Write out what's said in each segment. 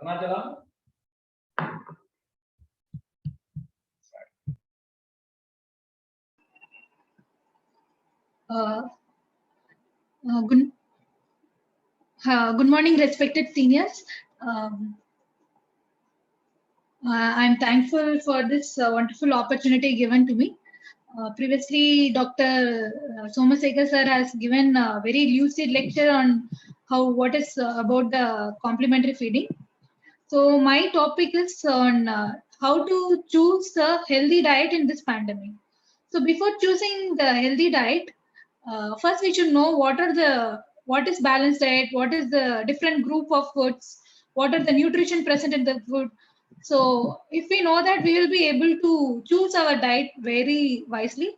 Arunachala. Good morning, respected seniors. I'm thankful for this wonderful opportunity given to me. Previously, Dr. Somasekhar sir has given a very lucid lecture on what is about the complementary feeding. So my topic is on how to choose a healthy diet in this pandemic. So before choosing the healthy diet, first we should know what is balanced diet, what is the different group of foods, what are the nutrition present in the food. So if we know that, we will be able to choose our diet very wisely.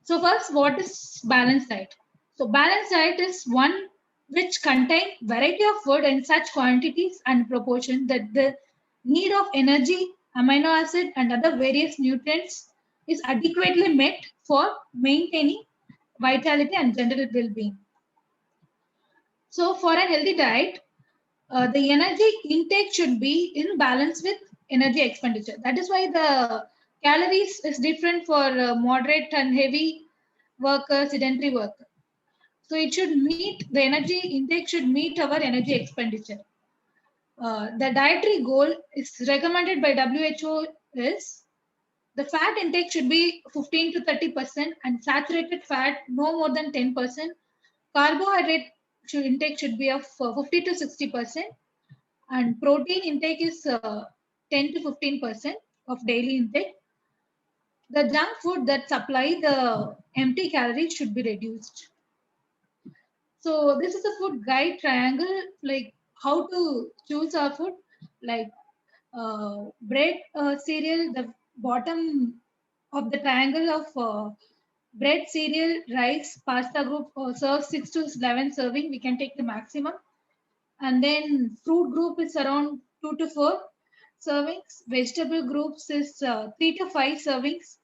So first, what is balanced diet? So balanced diet is one which contain variety of food in such quantities and proportion that the need of energy, amino acid, and other various nutrients is adequately met for maintaining vitality and general well-being. So for a healthy diet, the energy intake should be in balance with energy expenditure. That is why the calories is different for moderate and heavy worker, sedentary worker. So it should meet, the energy intake should meet our energy expenditure. The dietary goal is recommended by WHO is the fat intake should be 15 to 30% and saturated fat no more than 10%. Carbohydrate intake should be of 50 to 60%, and protein intake is 10 to 15% of daily intake. The junk food that supply the empty calories should be reduced. So this is a food guide triangle, like how to choose our food, like bread, cereal. The bottom of the triangle of bread, cereal, rice, pasta group serves 6 to 11 serving. We can take the maximum. And then fruit group is around 2 to 4 servings. Vegetable groups is 3 to 5 servings.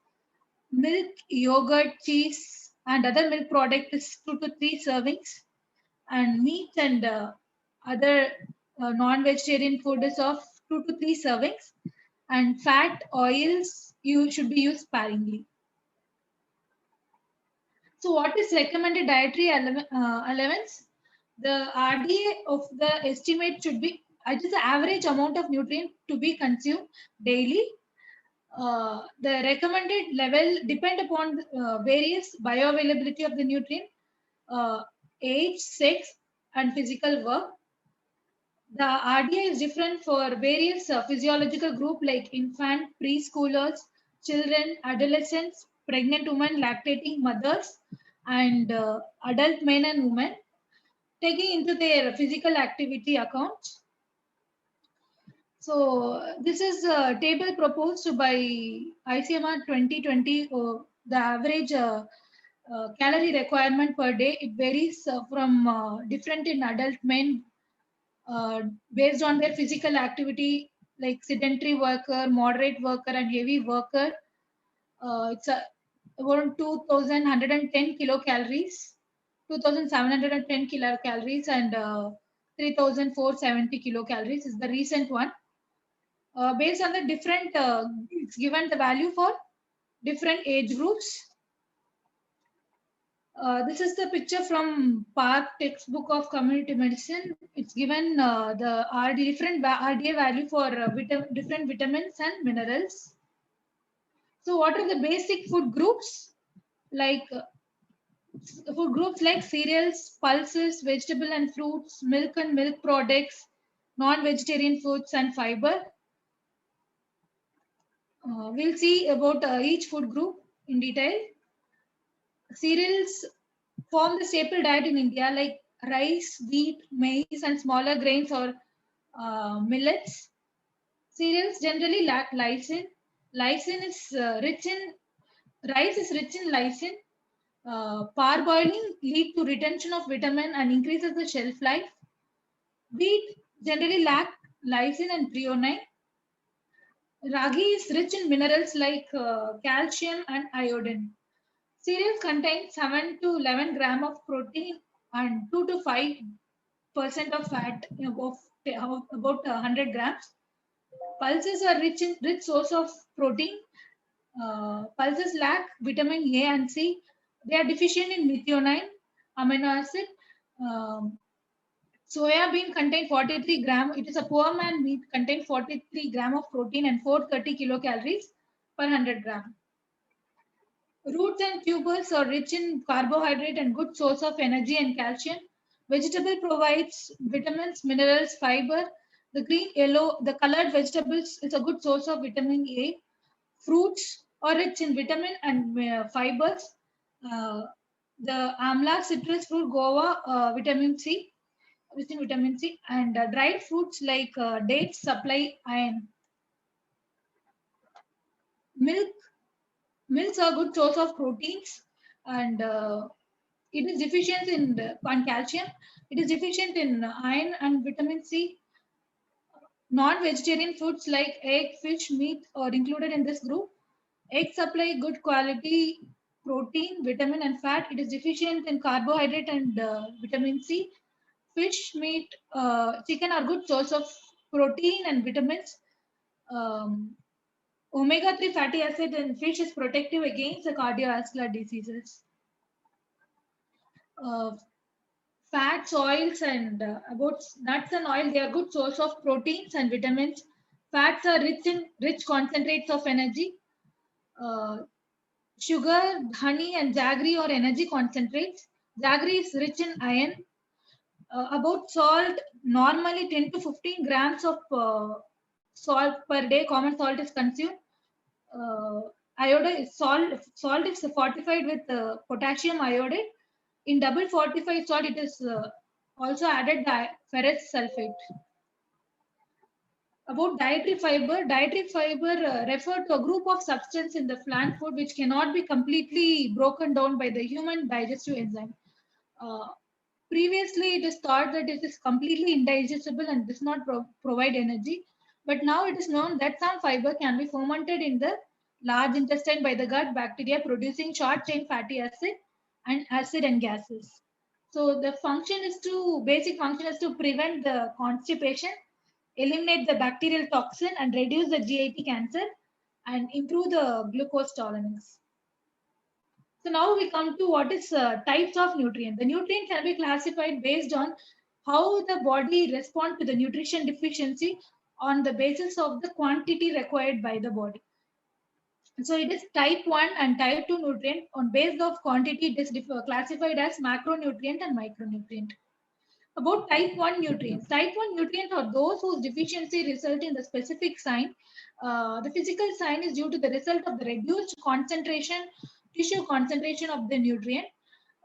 Milk, yogurt, cheese, and other milk product is 2 to 3 servings. And meat and other non-vegetarian food is of 2 to 3 servings. And fat, oils, you should be used sparingly. So what is recommended dietary allowance? The RDA of the estimate should be, it is the average amount of nutrient to be consumed daily. The recommended level depend upon various bioavailability of the nutrient, age, sex, and physical work. The RDA is different for various physiological group like infant, preschoolers, children, adolescents, pregnant women, lactating mothers, and adult men and women, taking into their physical activity account. So this is a table proposed by ICMR 2020. The average calorie requirement per day, it varies from different in adult men based on their physical activity, like sedentary worker, moderate worker, and heavy worker. It's around 2,110 kilocalories, 2,710 kilocalories, and 3,470 kilocalories is the recent one. Based on the different, it's given the value for different age groups. This is the picture from Park textbook of community medicine. It's given the different RDA value for different vitamins and minerals. So what are the basic food groups? Like food groups like cereals, pulses, vegetable and fruits, milk and milk products, non-vegetarian foods, and fiber. We'll see about each food group in detail. Cereals form the staple diet in India, like rice, wheat, maize, and smaller grains or millets. Cereals generally lack lysine. Lysine is rich in rice is rich in lysine. Parboiling lead to retention of vitamin and increases the shelf life. Wheat generally lack lysine and threonine. Ragi is rich in minerals like calcium and iodine. Cereals contain 7 to 11 gram of protein and 2 to 5% of fat of about 100 grams. Pulses are rich source of protein. Pulses lack vitamin A and C. They are deficient in methionine amino acid. Um, Soya bean contain 43 gram. It is a poor man meat contain 43 gram of protein and 430 kilocalories per 100 gram. Roots and tubers are rich in carbohydrate and good source of energy and calcium. Vegetable provides vitamins, minerals, fiber. The green, yellow, the colored vegetables is a good source of vitamin A. Fruits are rich in vitamin and fibers. Uh, the amla citrus fruit guava, vitamin C, rich in vitamin C, and dried fruits like dates supply iron. Milk, milks are good source of proteins, and it is deficient in on calcium. It is deficient in iron and vitamin C. Non-vegetarian foods like egg, fish, meat are included in this group. Egg supply good quality protein, vitamin, and fat. It is deficient in carbohydrate and vitamin C. Fish, meat, chicken are good source of protein and vitamins. Um, Omega-3 fatty acid in fish is protective against the cardiovascular diseases. Uh, Fats, oils, and about nuts and oil, they are good source of proteins and vitamins. Fats are rich in rich concentrates of energy. Uh, Sugar, honey, and jaggery are energy concentrates. Jaggery is rich in iron. About salt, normally 10 to 15 grams of salt per day, common salt is consumed. Uh, Iodide, salt is fortified with potassium iodide. In double fortified salt, it is also added ferrous sulfate. About dietary fiber refer to a group of substance in the plant food which cannot be completely broken down by the human digestive enzyme. Uh, Previously, it is thought that it is completely indigestible and does not provide energy. But now it is known that some fiber can be fermented in the large intestine by the gut bacteria, producing short chain fatty acid and gases. So the basic function is to prevent the constipation, eliminate the bacterial toxin, and reduce the GIT cancer, and improve the glucose tolerance. So now we come to what is types of nutrient. The nutrient can be classified based on how the body responds to the nutrition deficiency on the basis of the quantity required by the body. So it is type 1 and type 2 nutrient. On base of quantity, it is classified as macronutrient and micronutrient. About type 1 nutrients. Type 1 nutrients are those whose deficiency result in the specific sign. The physical sign is due to the result of the reduced tissue concentration of the nutrient.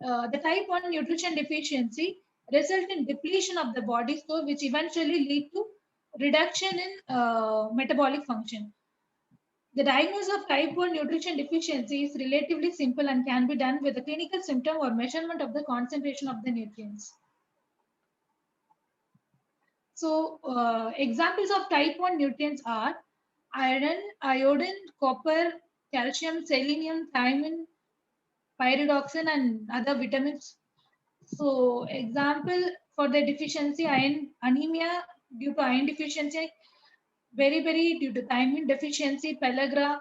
The type 1 nutrition deficiency result in depletion of the body store, which eventually lead to reduction in metabolic function. The diagnosis of type 1 nutrition deficiency is relatively simple and can be done with a clinical symptom or measurement of the concentration of the nutrients. So, examples of type 1 nutrients are iron, iodine, copper, calcium, selenium, thiamine, pyridoxine, and other vitamins. So, example for the deficiency, iron anemia due to iron deficiency, beriberi due to thiamine deficiency, pellagra,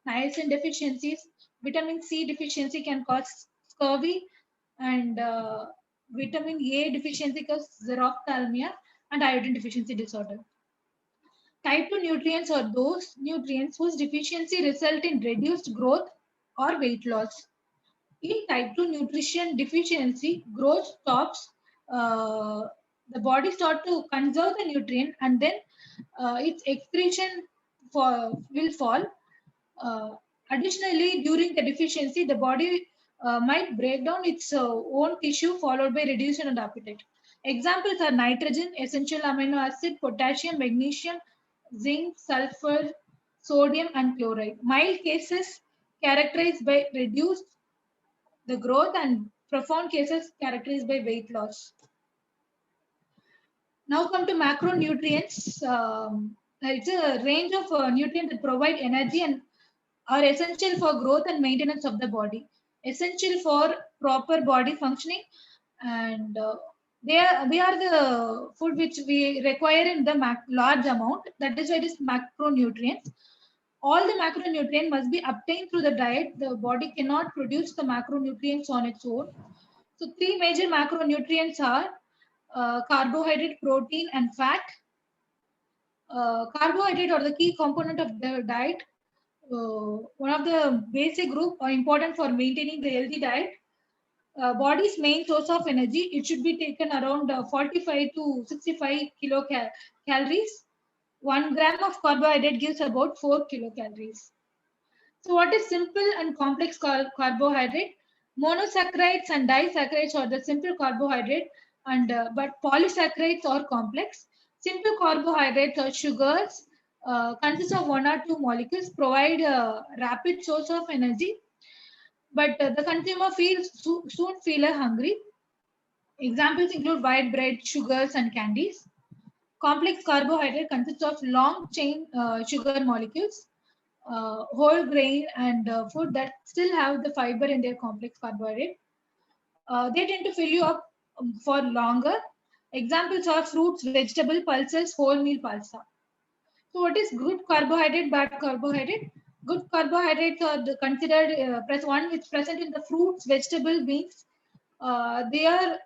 niacin deficiencies, vitamin C deficiency can cause scurvy, and vitamin A deficiency causes xerophthalmia and iodine deficiency disorder. Type 2 nutrients are those nutrients whose deficiency result in reduced growth or weight loss. In type 2 nutrition deficiency, growth stops, uh, the body starts to conserve the nutrient, and then its excretion will fall. Uh, Additionally, during the deficiency, the body might break down its own tissue, followed by reduction in appetite. Examples are nitrogen, essential amino acid, potassium, magnesium, zinc, sulfur, sodium, and chloride. Mild cases characterized by reduced the growth, and profound cases characterized by weight loss. Now come to macronutrients. It's a range of nutrients that provide energy and are essential for growth and maintenance of the body, essential for proper body functioning, and they are the food which we require in the large amount. That is why it is macronutrients. All the macronutrients must be obtained through the diet. The body cannot produce the macronutrients on its own. So three major macronutrients are carbohydrate, protein, and fat. Carbohydrate are the key component of the diet. One of the basic group are important for maintaining the healthy diet. Body's main source of energy, it should be taken around 45 to 65 kilocalories. 1 gram of carbohydrate gives about 4 kilocalories. So what is simple and complex carbohydrate? Monosaccharides and disaccharides are the simple carbohydrate, and but polysaccharides are complex. Simple carbohydrates or sugars consist of one or two molecules, provide a rapid source of energy, but the consumer feels soon feel hungry. Examples include white bread, sugars, and candies. Complex carbohydrate consists of long chain sugar molecules, whole grain, and food that still have the fiber in their complex carbohydrate. They tend to fill you up for longer. Examples are fruits, vegetable, pulses, wholemeal pasta. So, what is good carbohydrate, bad carbohydrate? Good carbohydrates are considered one which present in the fruits, vegetable, beans. They are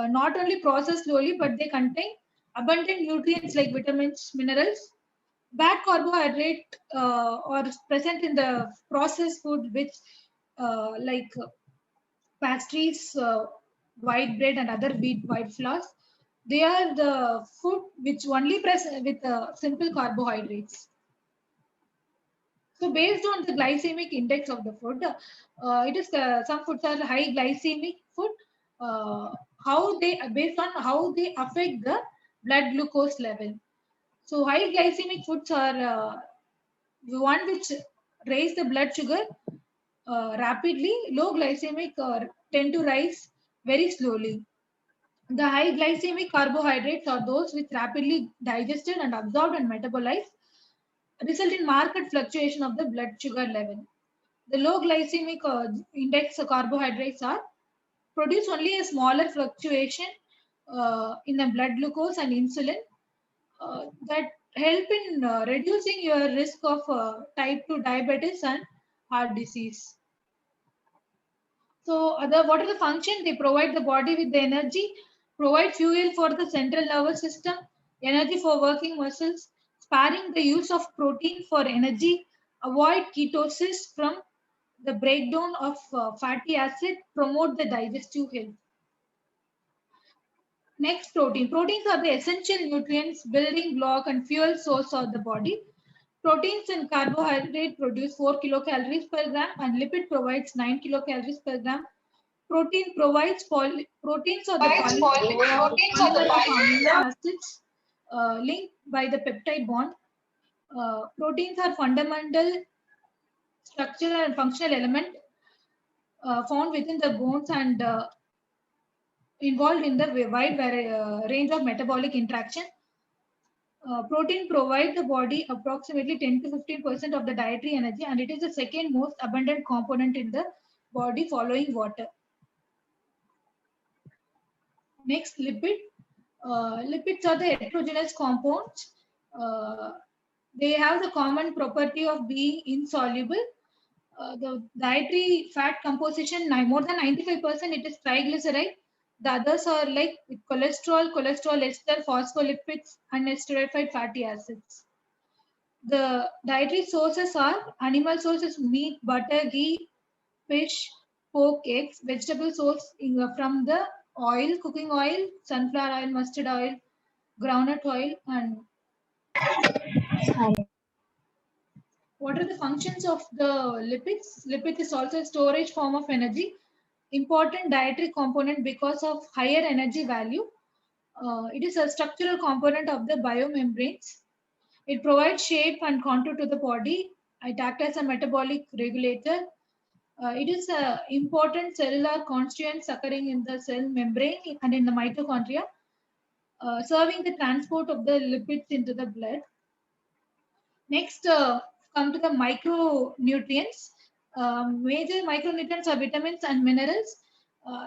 not only processed slowly, but they contain abundant nutrients like vitamins, minerals. Bad carbohydrate are present in the processed food, which like pastries, white bread, and other wheat white flours. They are the food which only present with simple carbohydrates. So based on the glycemic index of the food, it is some foods are high glycemic food. How they based on how they affect the blood glucose level. So high glycemic foods are the one which raise the blood sugar rapidly. Low glycemic tend to rise very slowly. The high glycemic carbohydrates are those which rapidly digested and absorbed and metabolized, result in marked fluctuation of the blood sugar level. The low glycemic index carbohydrates are produce only a smaller fluctuation in the blood glucose and insulin that help in reducing your risk of type 2 diabetes and heart disease. So, what are the functions? They provide the body with the energy, provide fuel for the central nervous system, energy for working muscles, sparing the use of protein for energy, avoid ketosis from the breakdown of fatty acid, promote the digestive health. Next, protein. Proteins are the essential nutrients, building block, and fuel source of the body. Proteins and carbohydrate produce 4 kilocalories per gram, and lipid provides 9 kilocalories per gram. Proteins are the polymers of amino acids linked by the peptide bond. Proteins are fundamental structural and functional element found within the bones and involved in the wide range of metabolic interaction. Protein provides the body approximately 10 to 15% of the dietary energy, and it is the second most abundant component in the body following water. Next, lipid. Lipids are the heterogeneous compounds. Uh, they have the common property of being insoluble. The dietary fat composition, more than 95%, it is triglyceride. The others are like cholesterol, cholesterol ester, phospholipids, and esterified fatty acids. The dietary sources are animal sources, meat, butter, ghee, fish, pork, eggs, vegetable source from the oil, cooking oil, sunflower oil, mustard oil, groundnut oil, and what are the functions of the lipids? Lipid is also a storage form of energy, important dietary component because of higher energy value. It is a structural component of the biomembranes. It provides shape and contour to the body. It acts as a metabolic regulator. It is an important cellular constituent occurring in the cell membrane and in the mitochondria, serving the transport of the lipids into the blood. Next, come to the micronutrients. Major micronutrients are vitamins and minerals.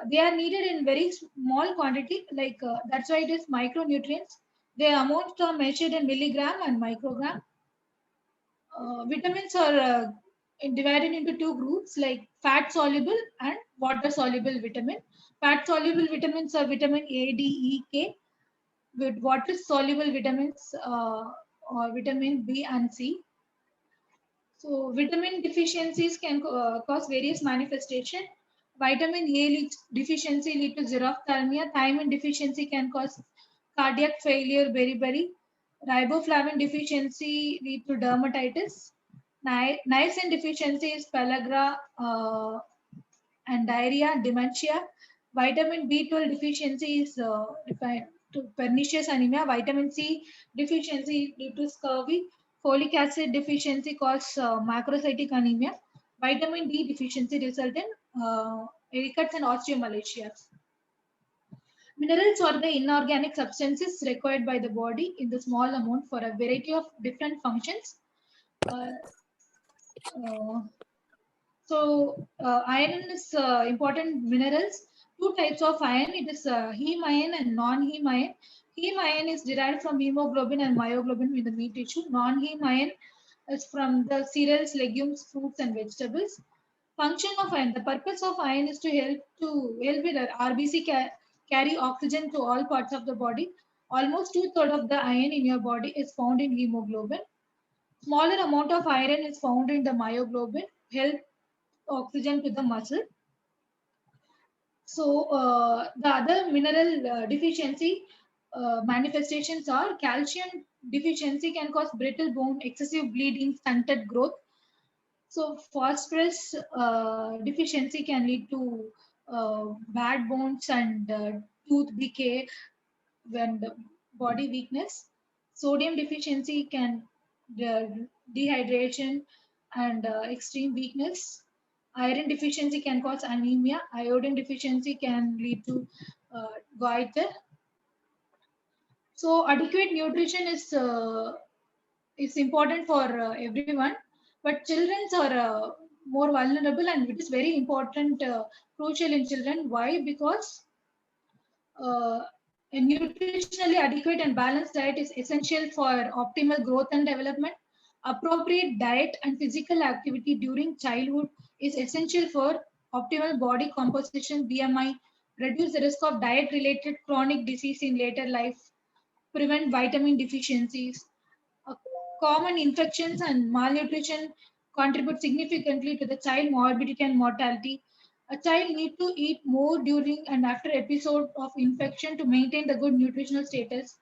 They are needed in very small quantity, that's why it is micronutrients. Their amounts are measured in milligram and microgram. Vitamins are divided into two groups, like fat soluble and water soluble vitamin. Fat soluble vitamins are vitamin A, D, E, K. With water soluble vitamins or vitamin B and C. So vitamin deficiencies can cause various manifestation. Vitamin A deficiency lead to xerophthalmia. Thiamine deficiency can cause cardiac failure, beriberi. Riboflavin deficiency lead to dermatitis. Niacin deficiency is pellagra and diarrhea, dementia. Vitamin B12 deficiency is to pernicious anemia. Vitamin C deficiency due to scurvy. Folic acid deficiency cause macrocytic anemia. Vitamin D deficiency result in rickets and osteomalacia. Minerals are the inorganic substances required by the body in the small amount for a variety of different functions. Uh, uh, Iron is important minerals. Two types of iron. It is heme iron and non-heme iron. Heme iron is derived from hemoglobin and myoglobin in the meat tissue. Non-heme iron is from the cereals, legumes, fruits, and vegetables. Function of iron. The purpose of iron is to help with the RBC carry oxygen to all parts of the body. Almost two-thirds of the iron in your body is found in hemoglobin. Smaller amount of iron is found in the myoglobin. Help oxygen to the muscle. The other mineral deficiency manifestations are calcium deficiency can cause brittle bone, excessive bleeding, stunted growth. So phosphorus deficiency can lead to bad bones and tooth decay when the body weakness. Sodium deficiency can dehydration and extreme weakness. Iron deficiency can cause anemia. Iodine deficiency can lead to goiter. So adequate nutrition is important for everyone, but children are more vulnerable, and it is very important, crucial in children. Why? Because uh, a nutritionally adequate and balanced diet is essential for optimal growth and development. Appropriate diet and physical activity during childhood is essential for optimal body composition, BMI, reduce the risk of diet related chronic disease in later life, prevent vitamin deficiencies. Uh, Common infections and malnutrition contribute significantly to the child morbidity and mortality. A child needs to eat more during and after episode of infection to maintain the good nutritional status.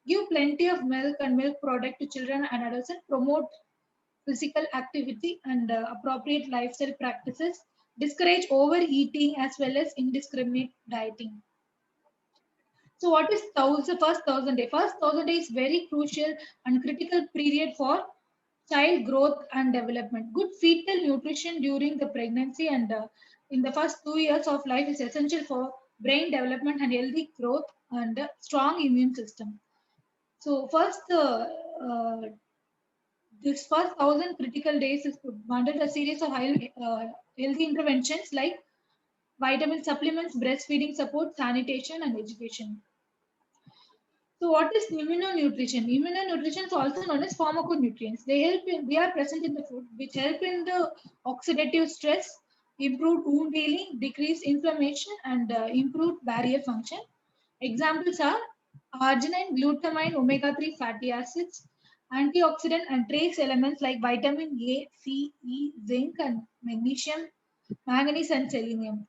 Give plenty of milk and milk product to children and adolescents. Promote physical activity and appropriate lifestyle practices. Discourage overeating as well as indiscriminate dieting. So what is first 1,000 day? First 1,000 day is very crucial and critical period for child growth and development. Good fetal nutrition during the pregnancy and in the first 2 years of life is essential for brain development and healthy growth and strong immune system. So this first 1,000 critical days is under a series of healthy interventions like vitamin supplements, breastfeeding support, sanitation, and education. So, what is immunonutrition? Immunonutrition is also known as pharmaconutrients. They are present in the food, which help in the oxidative stress, improved wound healing, decreased inflammation, and improved barrier function. Examples are arginine, glutamine, omega-3 fatty acids, antioxidant and trace elements like vitamin A, C, E, zinc, and magnesium, manganese, and selenium.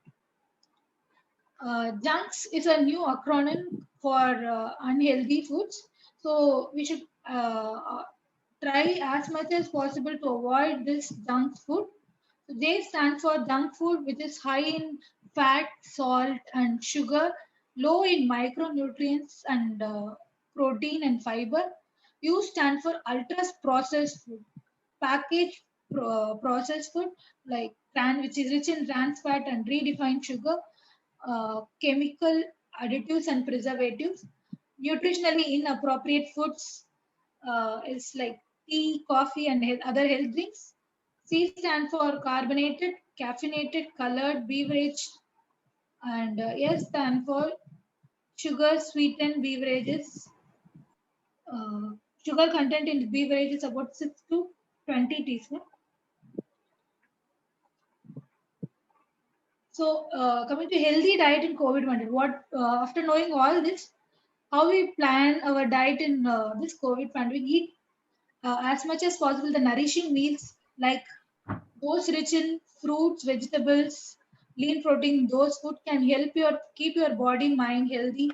Junks is a new acronym for unhealthy foods. So we should try as much as possible to avoid this junk food. So J stands for junk food, which is high in fat, salt, and sugar, low in micronutrients and protein and fiber. U stands for ultra processed food, packaged processed food like which is rich in trans fat and redefined sugar, chemical additives and preservatives. Nutritionally inappropriate foods is like tea, coffee, and other health drinks. C stands for carbonated, caffeinated, colored beverage And S stand for sugar sweetened beverages. Sugar content in beverages about 6 to 20 teaspoon. So coming to healthy diet in COVID-19, what after knowing all this, how we plan our diet in this COVID pandemic? Eat as much as possible the nourishing meals like those rich in fruits, vegetables, lean protein. Those food can help your keep your body mind healthy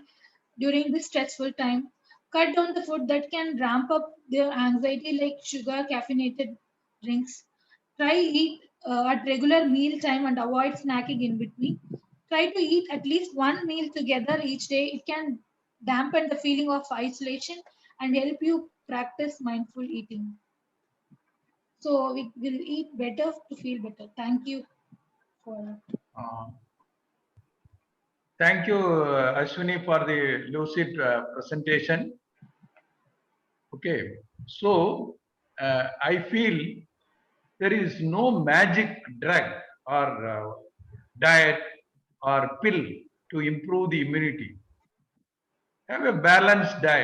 during this stressful time. Cut down the food that can ramp up their anxiety like sugar, caffeinated drinks. Try eat at regular meal time and avoid snacking in between. Try to eat at least one meal together each day. It can dampen the feeling of isolation and help you practice mindful eating. So we will eat better to feel better. Thank you for Uh, Thank you, Ashwini, for the lucid presentation. Okay, so I feel there is no magic drug or diet or pill to improve the immunity. Have a balanced diet.